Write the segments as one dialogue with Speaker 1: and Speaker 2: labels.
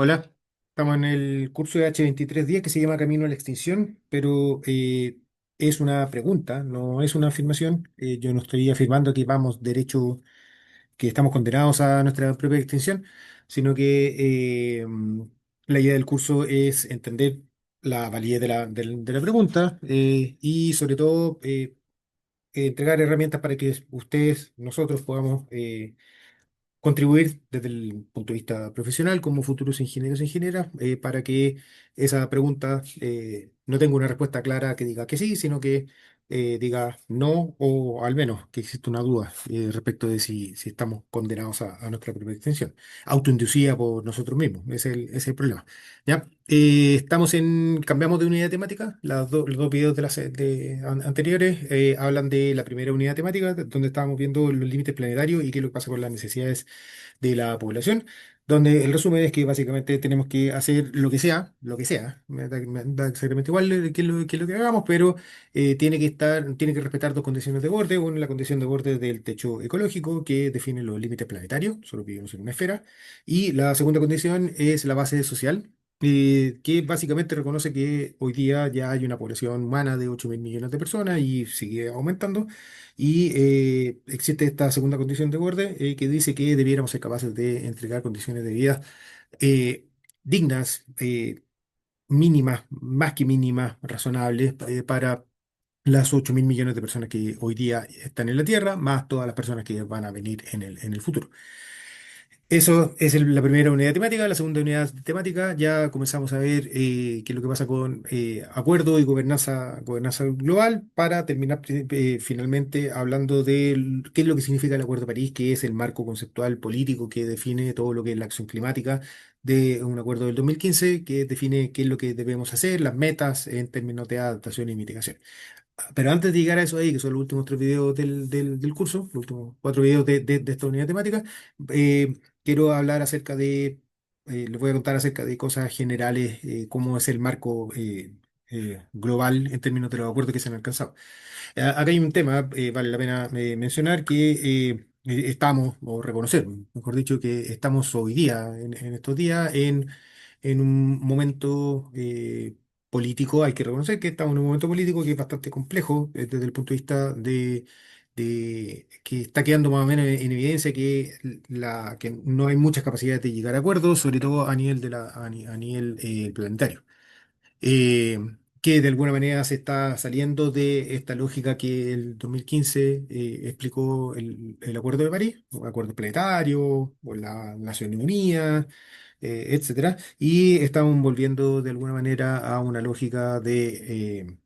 Speaker 1: Hola, estamos en el curso de H2310 que se llama Camino a la Extinción, pero es una pregunta, no es una afirmación. Yo no estoy afirmando que vamos derecho, que estamos condenados a nuestra propia extinción, sino que la idea del curso es entender la validez de la pregunta y sobre todo entregar herramientas para que ustedes, nosotros podamos contribuir desde el punto de vista profesional como futuros ingenieros e ingenieras para que esa pregunta no tenga una respuesta clara que diga que sí, sino que diga no o al menos que existe una duda respecto de si estamos condenados a nuestra propia extinción, autoinducida por nosotros mismos. Ese es el problema. ¿Ya? Cambiamos de unidad temática. Los dos videos anteriores hablan de la primera unidad temática, donde estábamos viendo los límites planetarios y qué es lo que pasa con las necesidades de la población, donde el resumen es que básicamente tenemos que hacer lo que sea, me da exactamente igual qué es lo que hagamos, pero tiene que respetar dos condiciones de borde. Una, la condición de borde del techo ecológico, que define los límites planetarios, solo vivimos en una esfera, y la segunda condición es la base social. Que básicamente reconoce que hoy día ya hay una población humana de 8.000 millones de personas y sigue aumentando, y existe esta segunda condición de borde que dice que debiéramos ser capaces de entregar condiciones de vida eh, dignas, mínimas, más que mínimas, razonables para las 8.000 millones de personas que hoy día están en la Tierra, más todas las personas que van a venir en el futuro. Eso es la primera unidad temática. La segunda unidad temática ya comenzamos a ver qué es lo que pasa con acuerdo y gobernanza global, para terminar finalmente hablando de qué es lo que significa el Acuerdo de París, que es el marco conceptual político que define todo lo que es la acción climática de un acuerdo del 2015, que define qué es lo que debemos hacer, las metas en términos de adaptación y mitigación. Pero antes de llegar a eso ahí, que son los últimos tres videos del curso, los últimos cuatro videos de esta unidad temática, quiero hablar les voy a contar acerca de cosas generales, cómo es el marco global en términos de los acuerdos que se han alcanzado. Acá hay un tema, vale la pena mencionar, que estamos, o reconocer, mejor dicho, que estamos hoy día, en estos días, en un momento político. Hay que reconocer que estamos en un momento político que es bastante complejo desde el punto de vista de que está quedando más o menos en evidencia que no hay muchas capacidades de llegar a acuerdos, sobre todo a nivel, a nivel planetario, eh, que de alguna manera se está saliendo de esta lógica que el 2015 explicó el Acuerdo de París, o Acuerdo Planetario, o la Naciones Unidas, etcétera, y estamos volviendo de alguna manera a una lógica de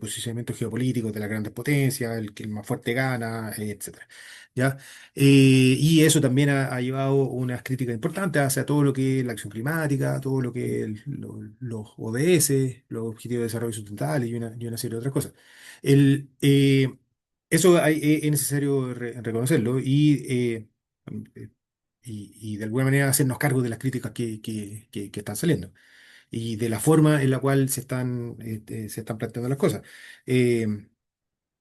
Speaker 1: posicionamiento geopolítico de las grandes potencias, el que el más fuerte gana, etcétera. ¿Ya? Y eso también ha llevado unas críticas importantes hacia todo lo que es la acción climática, todo lo que es los ODS, los Objetivos de Desarrollo Sustentable y una serie de otras cosas. El, eh, es necesario reconocerlo y de alguna manera hacernos cargo de las críticas que están saliendo y de la forma en la cual se están planteando las cosas. Eh,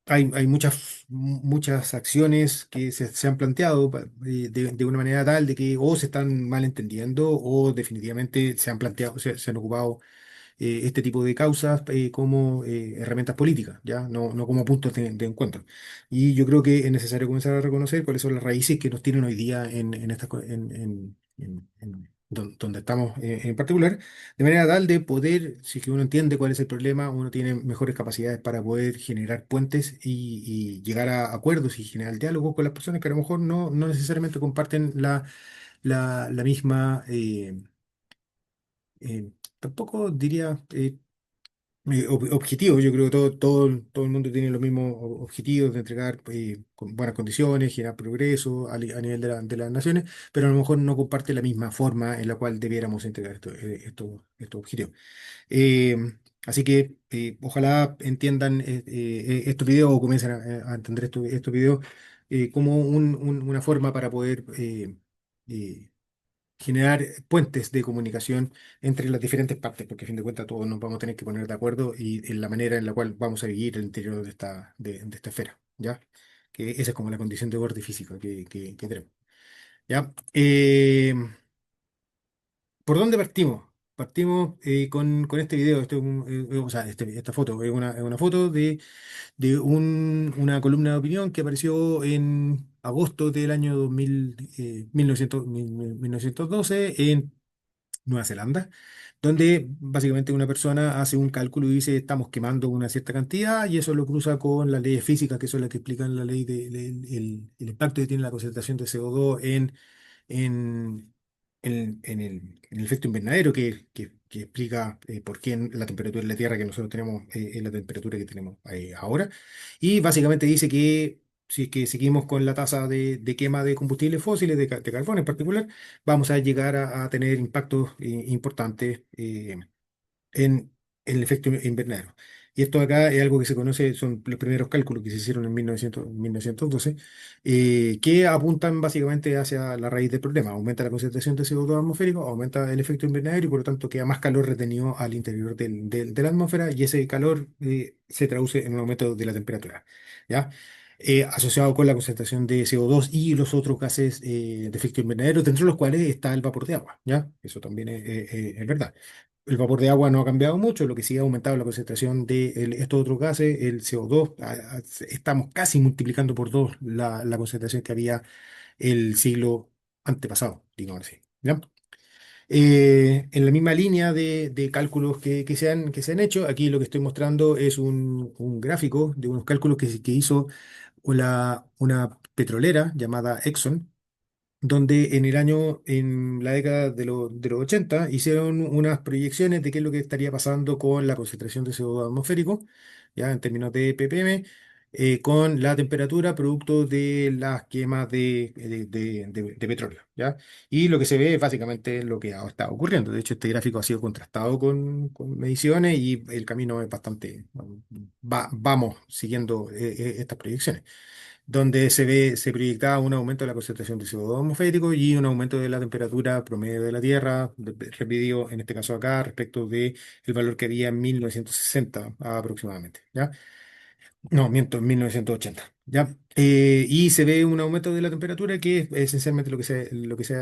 Speaker 1: hay muchas acciones que se han planteado de una manera tal de que o se están mal entendiendo o definitivamente se han planteado, se han ocupado este tipo de causas como herramientas políticas, ¿ya? No como puntos de encuentro. Y yo creo que es necesario comenzar a reconocer cuáles son las raíces que nos tienen hoy día en estas donde estamos en particular, de manera tal de poder, si es que uno entiende cuál es el problema, uno tiene mejores capacidades para poder generar puentes y llegar a acuerdos y generar diálogos con las personas que a lo mejor no necesariamente comparten la misma, tampoco diría objetivos. Yo creo que todo el mundo tiene los mismos objetivos de entregar con buenas condiciones, generar progreso a nivel de las naciones, pero a lo mejor no comparte la misma forma en la cual debiéramos entregar estos objetivos. Eh, Así que ojalá entiendan estos videos o comiencen a entender estos videos como una forma para poder eh, generar puentes de comunicación entre las diferentes partes, porque a fin de cuentas todos nos vamos a tener que poner de acuerdo y en la manera en la cual vamos a vivir el interior de esta esfera, ¿ya? Que esa es como la condición de borde físico que tenemos, ¿ya? ¿Por dónde partimos? Partimos con este video, o sea, esta foto, es una foto de una columna de opinión que apareció en agosto del año 2000, 1912 en Nueva Zelanda, donde básicamente una persona hace un cálculo y dice estamos quemando una cierta cantidad y eso lo cruza con las leyes físicas que son las que explican la ley el impacto que tiene la concentración de CO2 en, en el efecto invernadero que explica por qué la temperatura en la Tierra que nosotros tenemos es la temperatura que tenemos ahora. Y básicamente dice que si es que seguimos con la tasa de quema de combustibles fósiles, de carbón en particular, vamos a llegar a tener impactos importantes en el efecto invernadero. Y esto acá es algo que se conoce, son los primeros cálculos que se hicieron en 1912, que apuntan básicamente hacia la raíz del problema. Aumenta la concentración de CO2 atmosférico, aumenta el efecto invernadero y por lo tanto queda más calor retenido al interior de la atmósfera y ese calor se traduce en un aumento de la temperatura. ¿Ya? Asociado con la concentración de CO2 y los otros gases de efecto invernadero, dentro de los cuales está el vapor de agua. ¿Ya? Eso también es verdad. El vapor de agua no ha cambiado mucho, lo que sí ha aumentado la concentración de estos otros gases, el CO2. Estamos casi multiplicando por dos la concentración que había el siglo antepasado, digamos así. ¿Ya? En la misma línea de cálculos que se han hecho, aquí lo que estoy mostrando es un gráfico de unos cálculos que hizo una petrolera llamada Exxon donde en la década de los 80 hicieron unas proyecciones de qué es lo que estaría pasando con la concentración de CO2 atmosférico, ya en términos de ppm, con la temperatura producto de las quemas de petróleo, ¿ya? Y lo que se ve es básicamente lo que ha estado ocurriendo. De hecho, este gráfico ha sido contrastado con mediciones y el camino es bastante, vamos siguiendo estas proyecciones donde se proyectaba un aumento de la concentración de CO2 atmosférico y un aumento de la temperatura promedio de la Tierra, repetido en este caso acá, respecto de el valor que había en 1960 aproximadamente, ¿ya? No, miento, en 1980, ¿ya? Y se ve un aumento de la temperatura que es esencialmente lo que se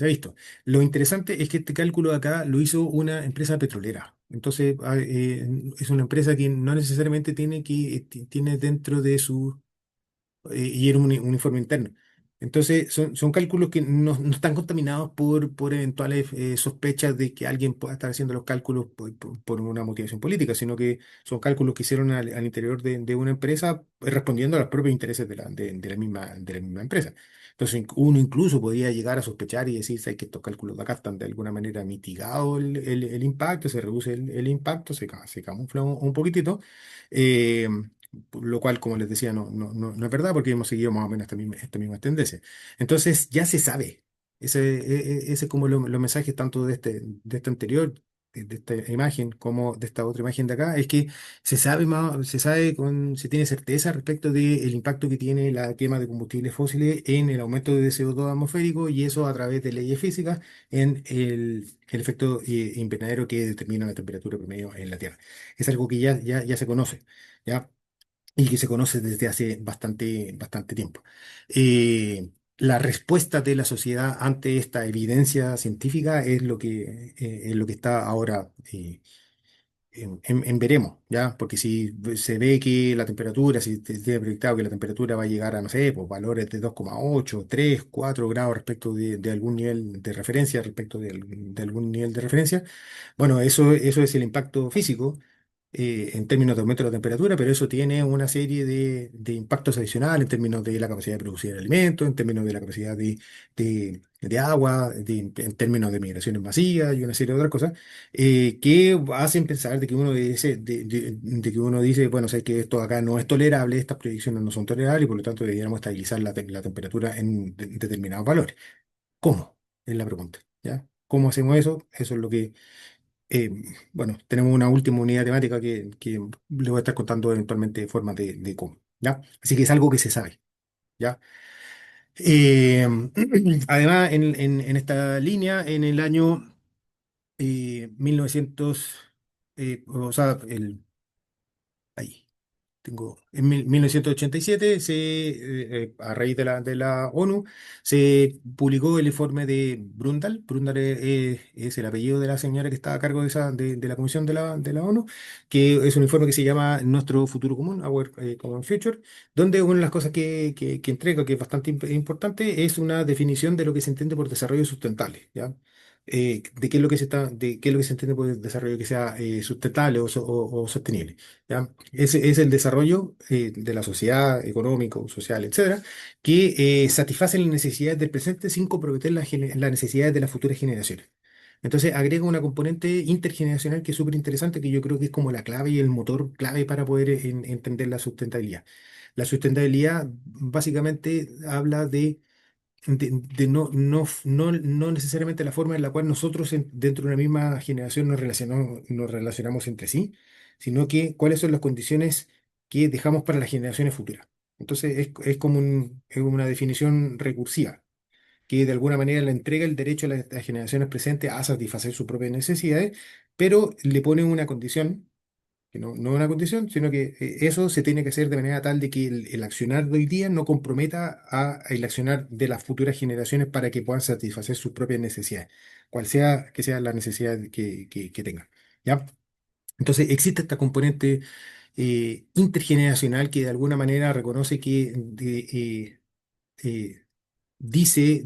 Speaker 1: ha visto. Lo interesante es que este cálculo acá lo hizo una empresa petrolera. Entonces, es una empresa que no necesariamente tiene dentro de su y era un informe interno. Entonces, son cálculos que no están contaminados por eventuales sospechas de que alguien pueda estar haciendo los cálculos por una motivación política, sino que son cálculos que hicieron al interior de una empresa respondiendo a los propios intereses de la misma empresa. Entonces, uno incluso podría llegar a sospechar y decir, "Sabes que estos cálculos de acá están de alguna manera mitigado el impacto, se reduce el impacto, se camufla un poquitito. eh, lo cual, como les decía, no es verdad porque hemos seguido más o menos esta misma tendencia. Entonces, ya se sabe. Ese es como los mensajes tanto de este anterior, de esta imagen, como de esta otra imagen de acá, es que se tiene certeza respecto del impacto que tiene la quema de combustibles fósiles en el aumento de CO2 atmosférico y eso a través de leyes físicas en el efecto invernadero que determina la temperatura promedio en la Tierra. Es algo que ya se conoce. ¿Ya? Y que se conoce desde hace bastante tiempo. La respuesta de la sociedad ante esta evidencia científica es lo que está ahora en veremos, ¿ya? Porque si se ve que la temperatura, si se tiene proyectado que la temperatura va a llegar a, no sé, pues valores de 2,8 3 4 grados respecto de algún nivel de referencia, respecto de algún nivel de referencia, bueno, eso es el impacto físico en términos de aumento de la temperatura, pero eso tiene una serie de impactos adicionales en términos de la capacidad de producir alimentos, en términos de la capacidad de agua, en términos de migraciones masivas y una serie de otras cosas que hacen pensar de que uno de que uno dice, bueno, sé que esto acá no es tolerable, estas proyecciones no son tolerables y por lo tanto deberíamos estabilizar la temperatura en determinados valores. ¿Cómo? Es la pregunta, ¿ya? ¿Cómo hacemos eso? Eso es lo que eh, bueno, tenemos una última unidad temática que le voy a estar contando eventualmente formas de cómo, ¿ya? Así que es algo que se sabe, ¿ya? Eh, además, en esta línea, en el año 1900, o sea, ahí. En 1987, a raíz de la ONU, se publicó el informe de Brundtland. Brundtland es el apellido de la señora que está a cargo de la Comisión de la ONU, que es un informe que se llama Nuestro Futuro Común, Our Common Future, donde una de las cosas que entrega, que es bastante importante, es una definición de lo que se entiende por desarrollo sustentable, ¿ya? De qué es lo que de qué es lo que se entiende por desarrollo que sea sustentable o sostenible. ¿Ya? Ese es el desarrollo de la sociedad, económico, social, etcétera, que satisface las necesidades del presente sin comprometer las necesidades de las futuras generaciones. Entonces agrega una componente intergeneracional que es súper interesante, que yo creo que es como la clave y el motor clave para poder entender la sustentabilidad. La sustentabilidad básicamente habla de no necesariamente la forma en la cual nosotros dentro de una misma generación nos relacionamos entre sí, sino que cuáles son las condiciones que dejamos para las generaciones futuras. Entonces es como una definición recursiva, que de alguna manera le entrega el derecho a las generaciones presentes a satisfacer sus propias necesidades, pero le pone una condición que no es una condición, sino que eso se tiene que hacer de manera tal de que el accionar de hoy día no comprometa el accionar de las futuras generaciones para que puedan satisfacer sus propias necesidades, cual sea que sea la necesidad que tengan. ¿Ya? Entonces existe esta componente intergeneracional que de alguna manera reconoce eh, dice,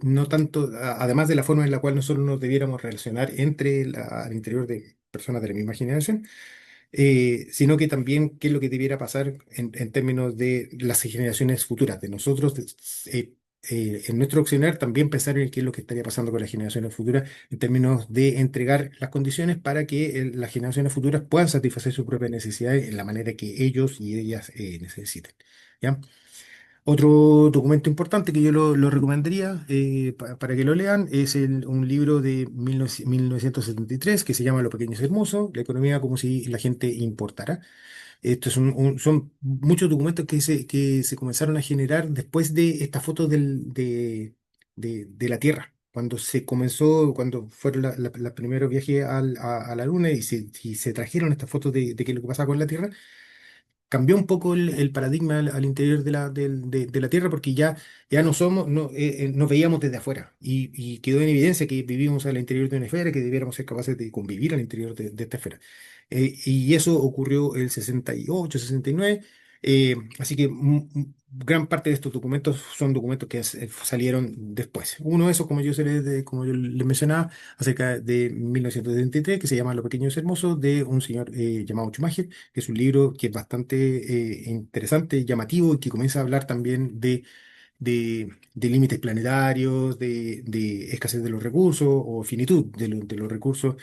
Speaker 1: no tanto, además de la forma en la cual nosotros nos debiéramos relacionar al interior de personas de la misma generación, sino que también qué es lo que debiera pasar en términos de las generaciones futuras, de nosotros, en nuestro accionar, también pensar en qué es lo que estaría pasando con las generaciones futuras, en términos de entregar las condiciones para que las generaciones futuras puedan satisfacer sus propias necesidades en la manera que ellos y ellas necesiten. ¿Ya? Otro documento importante que yo lo recomendaría para que lo lean es un libro de 1973 que se llama Lo pequeño es hermoso, la economía como si la gente importara. Esto son muchos documentos que se comenzaron a generar después de esta foto de la Tierra. Cuando se comenzó, cuando fueron los primeros viajes a la Luna y se trajeron estas fotos de qué es lo que pasaba con la Tierra, cambió un poco el paradigma al interior de la Tierra porque ya no somos, nos veíamos desde afuera y quedó en evidencia que vivimos al interior de una esfera, que debiéramos ser capaces de convivir al interior de esta esfera. Y eso ocurrió el 68, 69. Así que gran parte de estos documentos son documentos que salieron después. Uno de esos, como yo les mencionaba, acerca de 1973, que se llama Lo pequeño es hermoso, de un señor llamado Schumacher, que es un libro que es bastante interesante, llamativo y que comienza a hablar también de límites planetarios, de escasez de los recursos o finitud de los recursos,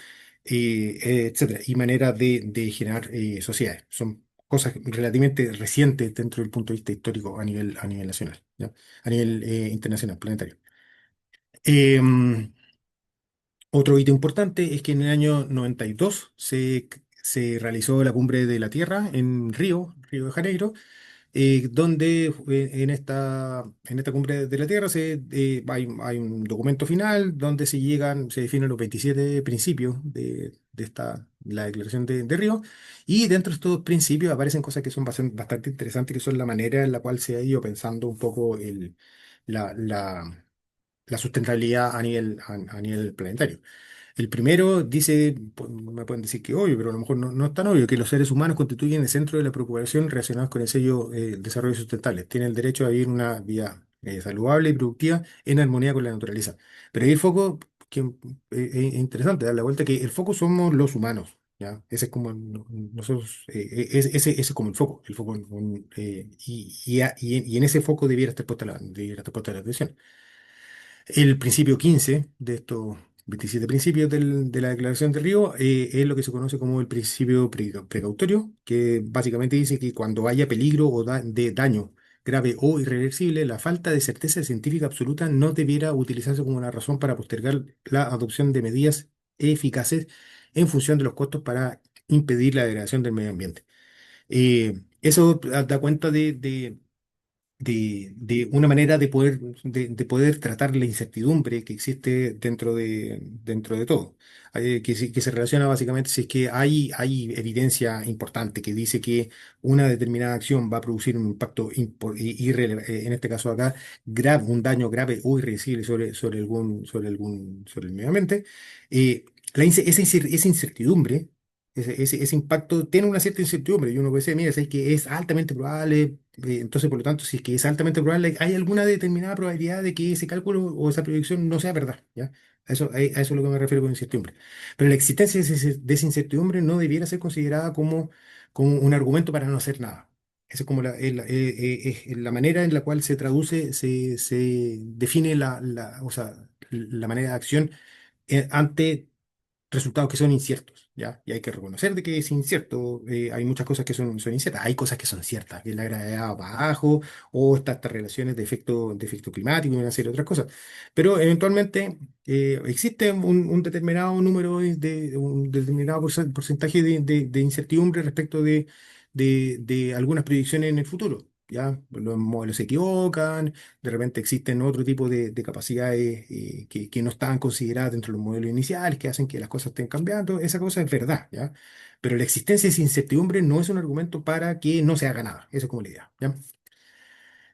Speaker 1: etcétera, y manera de generar sociedades. Son cosas relativamente recientes dentro del punto de vista histórico a nivel nacional, ¿ya? A nivel internacional, planetario. Em, Otro hito importante es que en el año 92 se realizó la Cumbre de la Tierra en Río de Janeiro, donde en esta cumbre de la Tierra hay un documento final donde se definen los 27 principios la Declaración de Río, y dentro de estos principios aparecen cosas que son bastante interesantes, que son la manera en la cual se ha ido pensando un poco la, la, la sustentabilidad a nivel planetario. El primero dice, me pueden decir que obvio, pero a lo mejor no es tan obvio, que los seres humanos constituyen el centro de la preocupación relacionados con el sello desarrollo sustentable. Tienen el derecho a vivir una vida saludable y productiva en armonía con la naturaleza. Pero ahí el foco, que es interesante dar la vuelta, que el foco somos los humanos. ¿Ya? Ese es como nosotros, ese es como el foco, y en ese foco debiera estar puesta la atención. El principio 15 de estos 27 principios de la Declaración de Río es lo que se conoce como el principio precautorio, que básicamente dice que cuando haya peligro de daño grave o irreversible, la falta de certeza científica absoluta no debiera utilizarse como una razón para postergar la adopción de medidas eficaces en función de los costos para impedir la degradación del medio ambiente. Eso da cuenta de una manera de poder tratar la incertidumbre que existe dentro de todo. Que se relaciona básicamente si es que hay evidencia importante que dice que una determinada acción va a producir un impacto, en este caso acá, grave, un daño grave o irreversible sobre el medio ambiente. Esa incertidumbre, ese impacto tiene una cierta incertidumbre y uno puede decir, mira, es que es altamente probable, entonces por lo tanto, si es que es altamente probable, hay alguna determinada probabilidad de que ese cálculo o esa proyección no sea verdad, ¿ya? A eso es lo que me refiero con incertidumbre. Pero la existencia de esa incertidumbre no debiera ser considerada como un argumento para no hacer nada. Esa es como es la manera en la cual se traduce, se define o sea, la manera de acción ante resultados que son inciertos, ¿ya? Y hay que reconocer de que es incierto. Hay muchas cosas que son inciertas. Hay cosas que son ciertas, que la gravedad va abajo, o estas relaciones de efecto climático y una serie de otras cosas. Pero eventualmente existe un determinado número un determinado porcentaje de incertidumbre respecto de algunas predicciones en el futuro. ¿Ya? Los modelos se equivocan, de repente existen otro tipo de capacidades que no estaban consideradas dentro de los modelos iniciales, que hacen que las cosas estén cambiando. Esa cosa es verdad, ¿ya? Pero la existencia de esa incertidumbre no es un argumento para que no se haga nada. Eso es como la idea, ¿ya?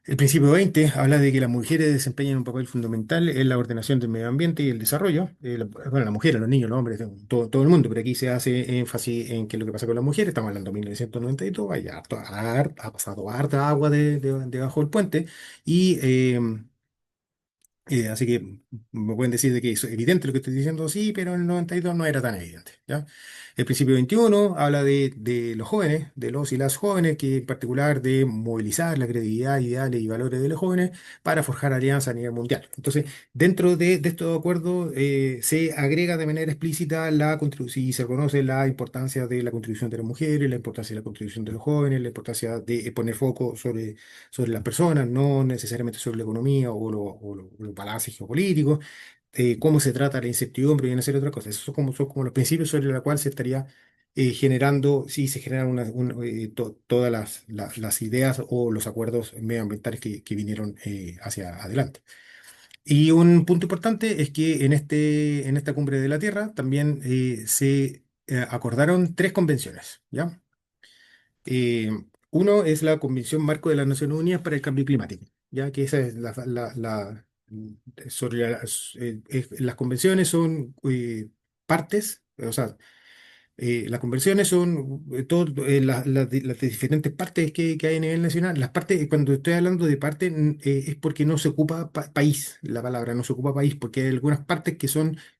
Speaker 1: El principio 20 habla de que las mujeres desempeñan un papel fundamental en la ordenación del medio ambiente y el desarrollo. Bueno, las mujeres, los niños, los hombres, todo el mundo, pero aquí se hace énfasis en qué es lo que pasa con las mujeres. Estamos hablando de 1992, ha pasado harta agua debajo del puente y así que me pueden decir de que es evidente lo que estoy diciendo, sí, pero en el 92 no era tan evidente, ¿ya? El principio 21 habla de los jóvenes, de los y las jóvenes, que en particular de movilizar la credibilidad, ideales y valores de los jóvenes para forjar alianzas a nivel mundial. Entonces, dentro de estos acuerdos se agrega de manera explícita la contribución y se reconoce la importancia de la contribución de las mujeres, la importancia de la contribución de los jóvenes, la importancia de poner foco sobre las personas, no necesariamente sobre la economía o los balances geopolíticos, cómo se trata la incertidumbre y una serie de otras cosas. Esos son como los principios sobre los cuales se estaría generando, si se generan todas las ideas o los acuerdos medioambientales que vinieron hacia adelante. Y un punto importante es que en esta cumbre de la Tierra también se acordaron tres convenciones, ¿ya? Eh, Uno es la Convención Marco de las Naciones Unidas para el Cambio Climático, ya que esa es sobre las convenciones son partes, o sea, las convenciones son las diferentes partes que hay a nivel nacional. Las partes, cuando estoy hablando de parte, es porque no se ocupa país, la palabra no se ocupa país, porque hay algunas partes que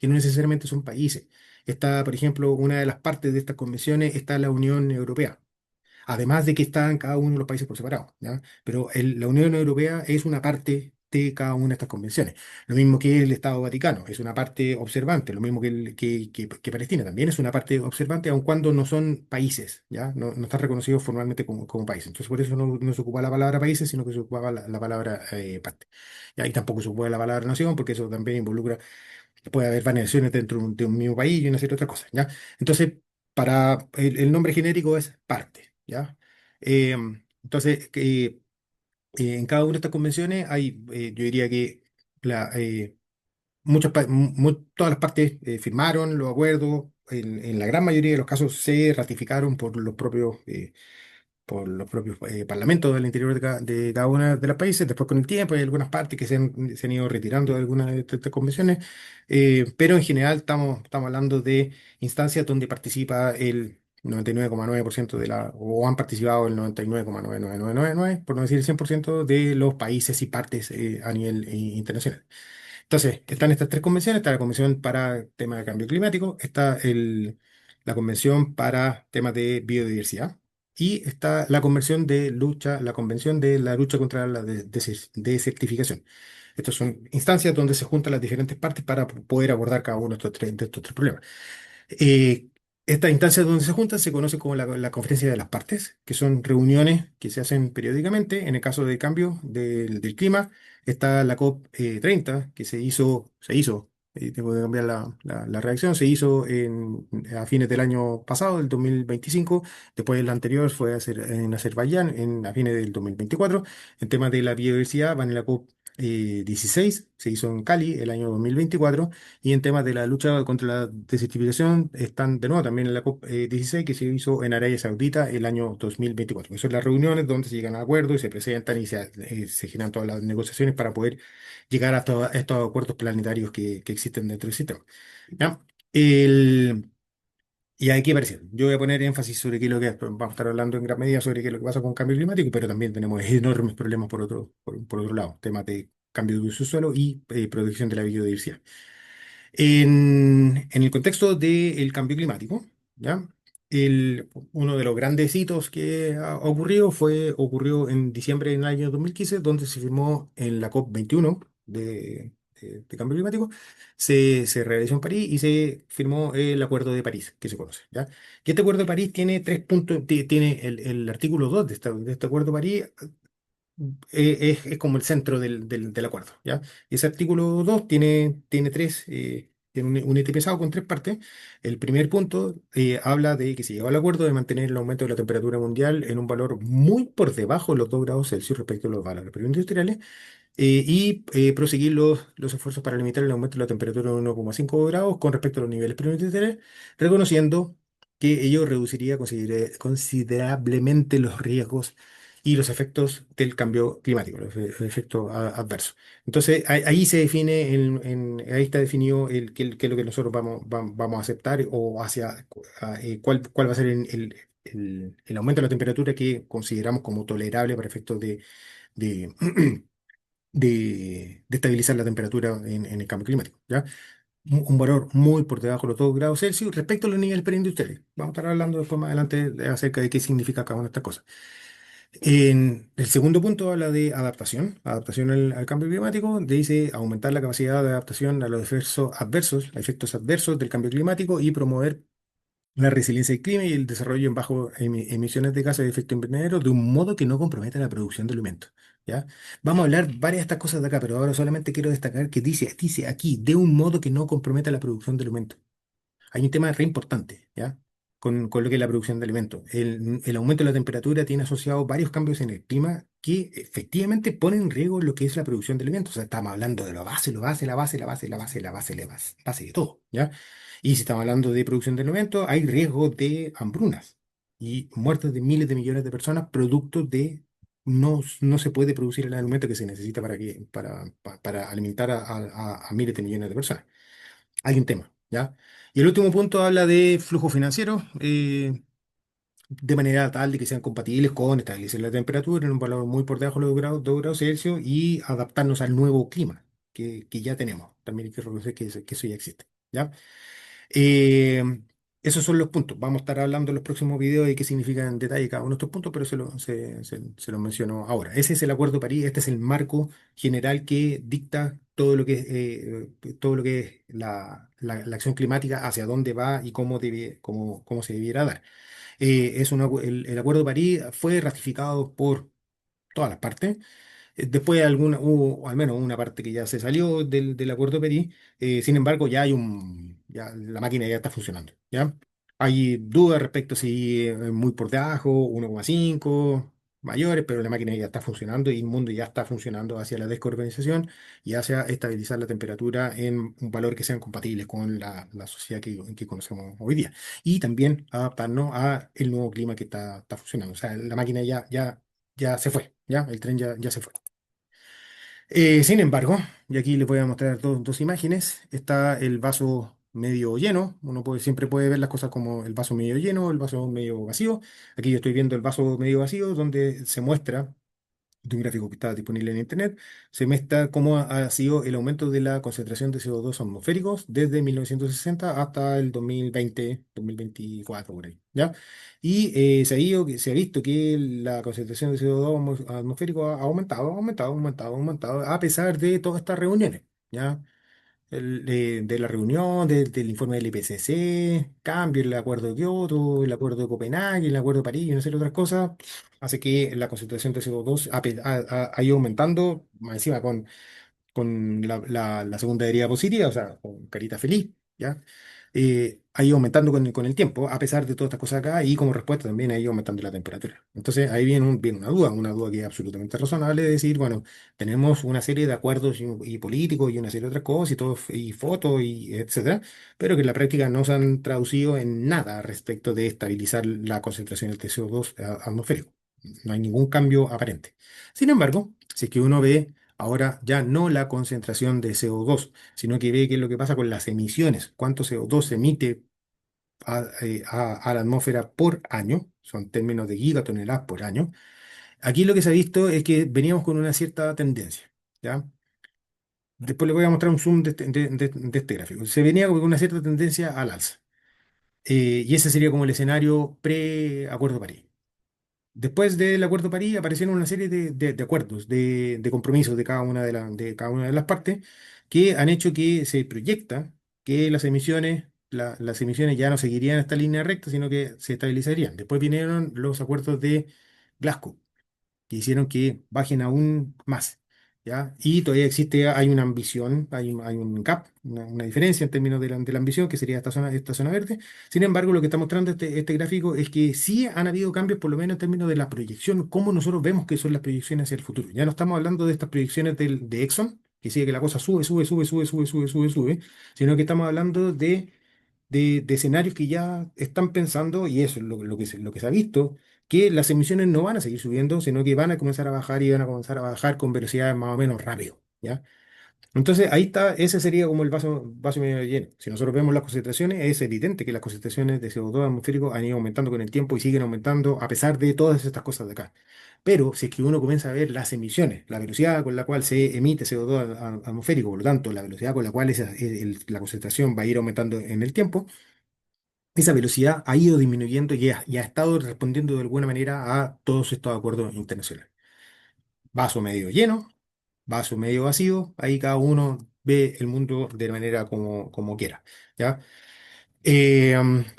Speaker 1: no necesariamente son países. Está, por ejemplo, una de las partes de estas convenciones está la Unión Europea. Además de que están cada uno de los países por separado, ¿ya? Pero la Unión Europea es una parte de cada una de estas convenciones. Lo mismo que el Estado Vaticano, es una parte observante. Lo mismo que Palestina, también es una parte observante, aun cuando no son países, ¿ya? No están reconocidos formalmente como países. Entonces, por eso no se ocupa la palabra países, sino que se ocupaba la palabra parte. Y tampoco se ocupa la palabra nación, porque eso también involucra, puede haber variaciones dentro de un mismo país y una serie de otras cosas, ¿ya? Entonces, para el nombre genérico es parte, ¿ya? Entonces, en cada una de estas convenciones hay, yo diría que la, todas las partes firmaron los acuerdos, en la gran mayoría de los casos se ratificaron por los propios parlamentos del interior de cada una de los países. Después, con el tiempo, hay algunas partes que se han ido retirando de algunas de estas convenciones, pero en general estamos hablando de instancias donde participa el 99,9% o han participado el 99,99999, por no decir el 100% de los países y partes a nivel internacional. Entonces, están estas tres convenciones. Está la Convención para temas de cambio climático, está la Convención para temas de biodiversidad y está la Convención de la lucha contra la desertificación. Estas son instancias donde se juntan las diferentes partes para poder abordar cada uno de estos tres problemas. Eh, Estas instancias donde se juntan se conocen como la conferencia de las partes, que son reuniones que se hacen periódicamente. En el caso de cambio del clima, está la COP 30, que se hizo tengo que cambiar la redacción. Se hizo a fines del año pasado, del 2025. Después el anterior fue en Azerbaiyán, a fines del 2024. En temas de la biodiversidad, van en la COP 16, se hizo en Cali el año 2024. Y en temas de la lucha contra la desertificación, están de nuevo también en la COP 16, que se hizo en Arabia Saudita el año 2024. Esas son las reuniones donde se llegan a acuerdos y se presentan y se generan todas las negociaciones para poder llegar a estos acuerdos planetarios que existen dentro del sistema. ¿Ya? El, y aquí aparece. Yo voy a poner énfasis sobre qué es lo que vamos a estar hablando en gran medida sobre qué es lo que pasa con cambio climático, pero también tenemos enormes problemas por otro lado, temas de cambio de uso del suelo y protección de la biodiversidad. En el contexto del cambio climático, ¿ya? Uno de los grandes hitos que ha ocurrió en diciembre del año 2015, donde se firmó en la COP 21 de cambio climático, se realizó en París y se firmó el Acuerdo de París, que se conoce, ¿ya? Y este Acuerdo de París tiene tres puntos, tiene el artículo 2 de este Acuerdo de París, es como el centro del acuerdo, ¿ya? Ese artículo 2 tiene un ítem pesado con tres partes. El primer punto habla de que se llegó al acuerdo de mantener el aumento de la temperatura mundial en un valor muy por debajo de los 2 grados Celsius respecto a los valores preindustriales, proseguir los esfuerzos para limitar el aumento de la temperatura de 1,5 grados con respecto a los niveles preindustriales, reconociendo que ello reduciría considerablemente los riesgos y los efectos del cambio climático, los efectos adversos. Entonces, ahí se define, ahí está definido qué es lo que nosotros vamos a aceptar o cuál va a ser el aumento de la temperatura que consideramos como tolerable para efectos de de estabilizar la temperatura en el cambio climático, ¿ya? Un valor muy por debajo de los 2 grados Celsius respecto a los niveles preindustriales. Vamos a estar hablando después más adelante acerca de qué significa cada una de estas cosas. En el segundo punto habla de adaptación al cambio climático, dice aumentar la capacidad de adaptación a los efectos adversos del cambio climático y promover la resiliencia del clima y el desarrollo en bajo emisiones de gases de efecto invernadero de un modo que no comprometa la producción de alimentos. ¿Ya? Vamos a hablar varias de estas cosas de acá, pero ahora solamente quiero destacar que dice aquí, de un modo que no comprometa la producción de alimentos. Hay un tema re importante, ¿ya? Con lo que es la producción de alimentos. El aumento de la temperatura tiene asociado varios cambios en el clima que efectivamente ponen en riesgo lo que es la producción de alimentos. O sea, estamos hablando de la base, base de todo, ¿ya? Y si estamos hablando de producción de alimentos, hay riesgo de hambrunas y muertes de miles de millones de personas producto de no se puede producir el alimento que se necesita para alimentar a miles de millones de personas. Hay un tema, ¿ya? Y el último punto habla de flujo financiero, de manera tal de que sean compatibles con establecer la temperatura en un valor muy por debajo de los 2 grados Celsius y adaptarnos al nuevo clima que ya tenemos. También hay que reconocer que eso ya existe, ¿ya? Eh, Esos son los puntos. Vamos a estar hablando en los próximos videos de qué significa en detalle cada uno de estos puntos, pero se los menciono ahora. Ese es el Acuerdo de París, este es el marco general que dicta todo lo que es la acción climática, hacia dónde va y cómo se debiera dar. El Acuerdo de París fue ratificado por todas las partes. Después hubo al menos una parte que ya se salió del acuerdo de París. Sin embargo, ya la máquina ya está funcionando, ¿ya? Hay dudas respecto a si es muy por debajo, 1,5 mayores, pero la máquina ya está funcionando y el mundo ya está funcionando hacia la descarbonización y hacia estabilizar la temperatura en un valor que sean compatibles con la sociedad que conocemos hoy día. Y también adaptarnos a el nuevo clima que está funcionando. O sea, la máquina ya se fue, ¿ya? El tren ya se fue. Sin embargo, y aquí les voy a mostrar dos imágenes, está el vaso medio lleno, siempre puede ver las cosas como el vaso medio lleno, el vaso medio vacío. Aquí yo estoy viendo el vaso medio vacío, donde se muestra de un gráfico que está disponible en Internet, se muestra cómo ha sido el aumento de la concentración de CO2 atmosféricos desde 1960 hasta el 2020, 2024, por ahí, ¿ya? Y se ha visto que la concentración de CO2 atmosférico ha aumentado, a pesar de todas estas reuniones, ¿ya? De la reunión, del informe del IPCC, cambio el acuerdo de Kioto, el acuerdo de Copenhague, el acuerdo de París y una serie de otras cosas, hace que la concentración de CO2 ha ido aumentando, más encima con la segunda deriva positiva, o sea, con carita feliz, ¿ya? Ha ido aumentando con el tiempo, a pesar de todas estas cosas acá, y como respuesta también ha ido aumentando la temperatura. Entonces ahí viene una duda que es absolutamente razonable de decir, bueno, tenemos una serie de acuerdos y políticos y una serie de otras cosas y todo, y fotos y etcétera, pero que en la práctica no se han traducido en nada respecto de estabilizar la concentración del CO2 atmosférico. No hay ningún cambio aparente. Sin embargo, si es que uno ve ahora ya no la concentración de CO2, sino que ve qué es lo que pasa con las emisiones, cuánto CO2 se emite a la atmósfera por año, son términos de gigatoneladas por año. Aquí lo que se ha visto es que veníamos con una cierta tendencia, ¿ya? Después le voy a mostrar un zoom de este gráfico. Se venía con una cierta tendencia al alza. Y ese sería como el escenario pre-Acuerdo de París. Después del Acuerdo de París aparecieron una serie de acuerdos, de compromisos de cada una de las partes que han hecho que se proyecta que las emisiones ya no seguirían esta línea recta, sino que se estabilizarían. Después vinieron los acuerdos de Glasgow, que hicieron que bajen aún más, ¿ya? Y todavía hay una ambición, hay un gap, una diferencia en términos de la ambición, que sería esta zona verde. Sin embargo, lo que está mostrando este gráfico es que sí han habido cambios, por lo menos en términos de la proyección, cómo nosotros vemos que son las proyecciones hacia el futuro. Ya no estamos hablando de estas proyecciones de Exxon, que sigue que la cosa sube, sube, sube, sube, sube, sube, sube, sube, sino que estamos hablando de escenarios que ya están pensando, y eso es lo que se ha visto, que las emisiones no van a seguir subiendo, sino que van a comenzar a bajar y van a comenzar a bajar con velocidades más o menos rápido, ¿ya? Entonces, ahí está, ese sería como el vaso medio lleno. Si nosotros vemos las concentraciones, es evidente que las concentraciones de CO2 atmosférico han ido aumentando con el tiempo y siguen aumentando a pesar de todas estas cosas de acá. Pero si es que uno comienza a ver las emisiones, la velocidad con la cual se emite CO2 atmosférico, por lo tanto, la velocidad con la cual la concentración va a ir aumentando en el tiempo, esa velocidad ha ido disminuyendo y ha estado respondiendo de alguna manera a todos estos acuerdos internacionales. Vaso medio lleno, vaso medio vacío, ahí cada uno ve el mundo de manera como quiera, ¿ya?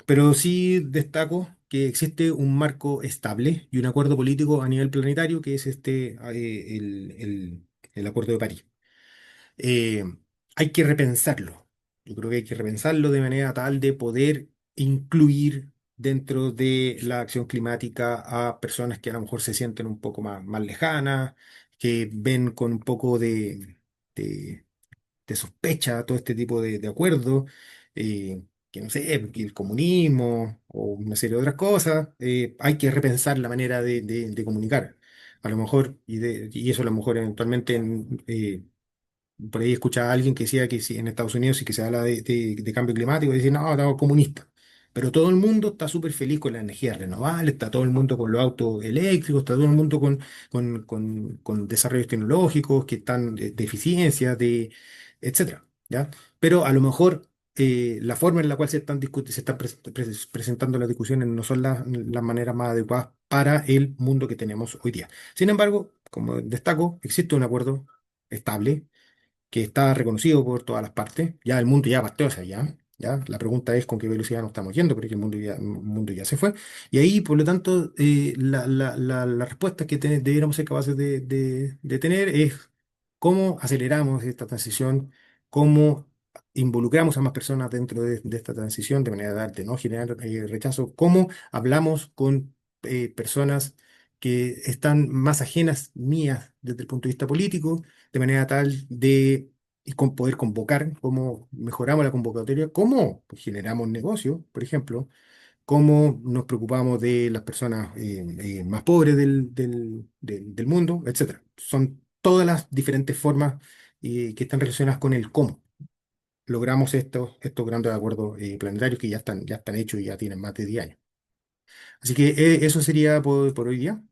Speaker 1: Pero sí destaco que existe un marco estable y un acuerdo político a nivel planetario, que es el Acuerdo de París. eh, Hay que repensarlo. Yo creo que hay que repensarlo de manera tal de poder incluir dentro de la acción climática a personas que a lo mejor se sienten un poco más lejanas, que ven con un poco de, de sospecha todo este tipo de acuerdos, que no sé, que el comunismo o una serie de otras cosas. Hay que repensar la manera de comunicar. A lo mejor, y eso a lo mejor eventualmente por ahí escuchaba a alguien que decía que si en Estados Unidos sí que se habla de cambio climático, y decía, no, estamos comunistas. Pero todo el mundo está súper feliz con la energía renovable, está todo el mundo con los autos eléctricos, está todo el mundo con desarrollos tecnológicos que están de eficiencia, etcétera, ¿ya? Pero a lo mejor la forma en la cual se están presentando las discusiones no son las maneras más adecuadas para el mundo que tenemos hoy día. Sin embargo, como destaco, existe un acuerdo estable que está reconocido por todas las partes. Ya el mundo ya partió hacia allá. ¿Ya? La pregunta es con qué velocidad nos estamos yendo, porque el mundo ya se fue. Y ahí, por lo tanto, la respuesta que debiéramos ser capaces de tener es cómo aceleramos esta transición, cómo involucramos a más personas dentro de esta transición de manera de no generar rechazo, cómo hablamos con personas que están más ajenas mías desde el punto de vista político, de manera tal de y con poder convocar, cómo mejoramos la convocatoria, cómo pues, generamos negocio, por ejemplo, cómo nos preocupamos de las personas más pobres del mundo, etcétera. Son todas las diferentes formas que están relacionadas con el cómo logramos estos grandes acuerdos planetarios que ya están hechos y ya tienen más de 10 años. Así que eso sería por hoy día.